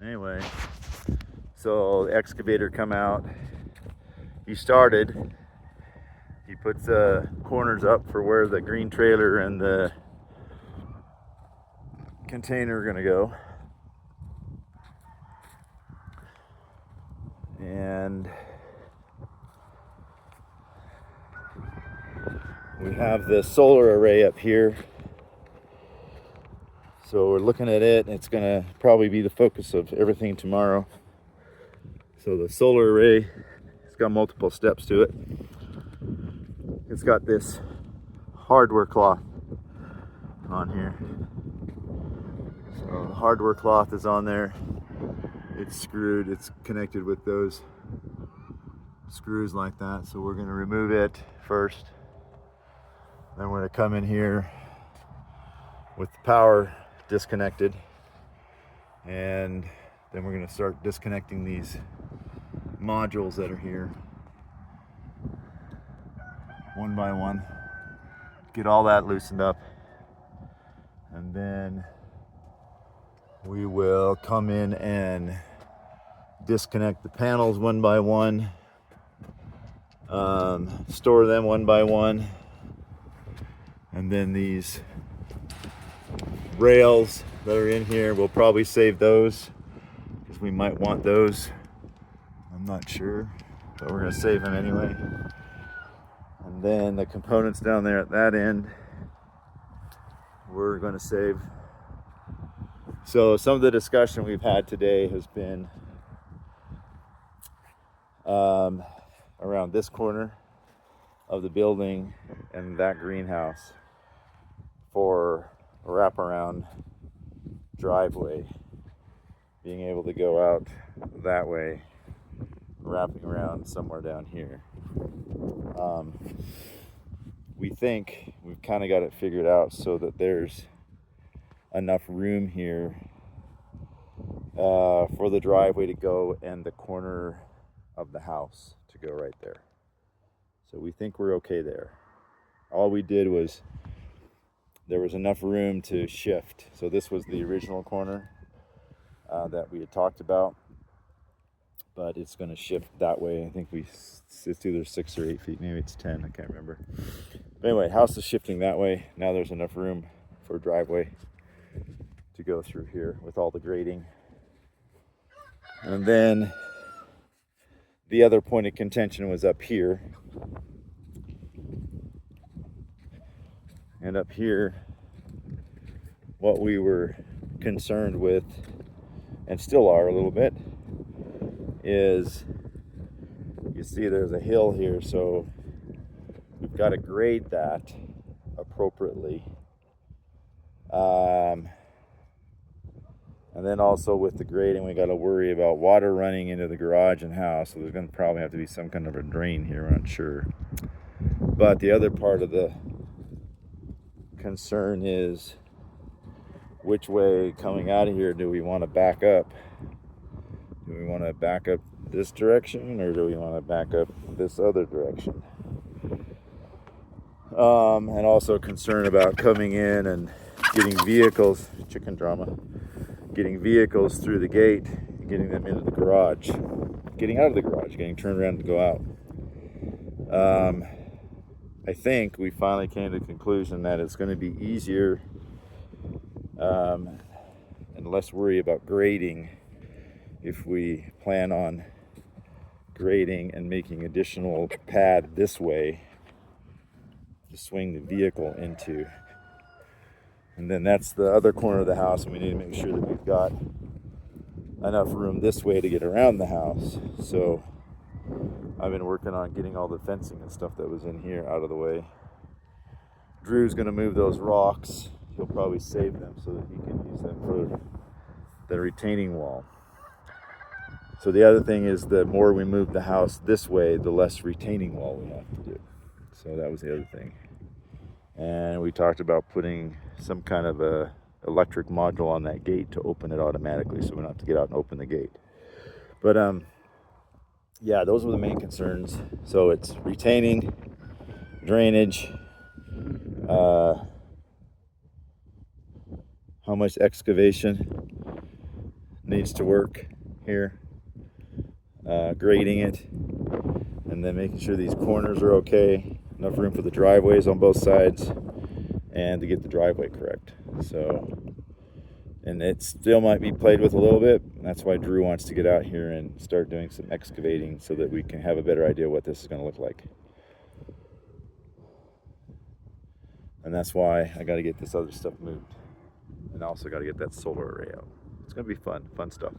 Anyway, so the excavator come out. He started. He puts corners up for where the green trailer and the container are gonna go. And we have the solar array up here. So we're looking at it, and it's gonna probably be the focus of everything tomorrow. So the solar array, it's got multiple steps to it. It's got this hardware cloth on here. So the hardware cloth is on there. It's screwed, it's connected with those screws like that. So we're gonna remove it first. Then we're gonna come in here with the power disconnected, and then we're going to start disconnecting these modules that are here one by one, get all that loosened up, and then we will come in and disconnect the panels one by one, store them one by one, and then these rails that are in here, we'll probably save those because we might want those. I'm not sure, but we're going to save them anyway. And then the components down there at that end, we're going to save. So some of the discussion we've had today has been around this corner of the building and that greenhouse for a wraparound driveway, being able to go out that way, wrapping around somewhere down here. We think we've kind of got it figured out so that there's enough room here for the driveway to go and the corner of the house to go right there. So we think we're okay there. All we did was there was enough room to shift. So this was the original corner that we had talked about, but it's going to shift that way. I think it's either 6 or 8 feet, maybe it's 10, I can't remember. But anyway, house is shifting that way. Now there's enough room for a driveway to go through here with all the grading. And then the other point of contention was up here. And up here, what we were concerned with, and still are a little bit, is you see there's a hill here, so we've got to grade that appropriately. And then also with the grading, we got to worry about water running into the garage and house, so there's going to probably have to be some kind of a drain here, we're not sure. But the other part of the concern is which way coming out of here do we want to back up? Do we want to back up this direction, or do we want to back up this other direction? And also concern about coming in and getting vehicles, chicken drama, getting vehicles through the gate, getting them into the garage, getting out of the garage, getting turned around to go out. I think we finally came to the conclusion that it's going to be easier and less worry about grading if we plan on grading and making additional pad this way to swing the vehicle into. And then that's the other corner of the house, and we need to make sure that we've got enough room this way to get around the house. So I've been working on getting all the fencing and stuff that was in here out of the way. Drew's going to move those rocks. He'll probably save them so that he can use them for the retaining wall. So the other thing is, the more we move the house this way, the less retaining wall we have to do. So that was the other thing. And we talked about putting some kind of a electric module on that gate to open it automatically, so we don't have to get out and open the gate. But yeah, those were the main concerns. So it's retaining, drainage, how much excavation needs to work here. Grading it, and then making sure these corners are okay, enough room for the driveways on both sides, and to get the driveway correct. So, and it still might be played with a little bit. That's why Drew wants to get out here and start doing some excavating so that we can have a better idea what this is going to look like. And that's why I got to get this other stuff moved, and also got to get that solar array out. It's going to be fun stuff.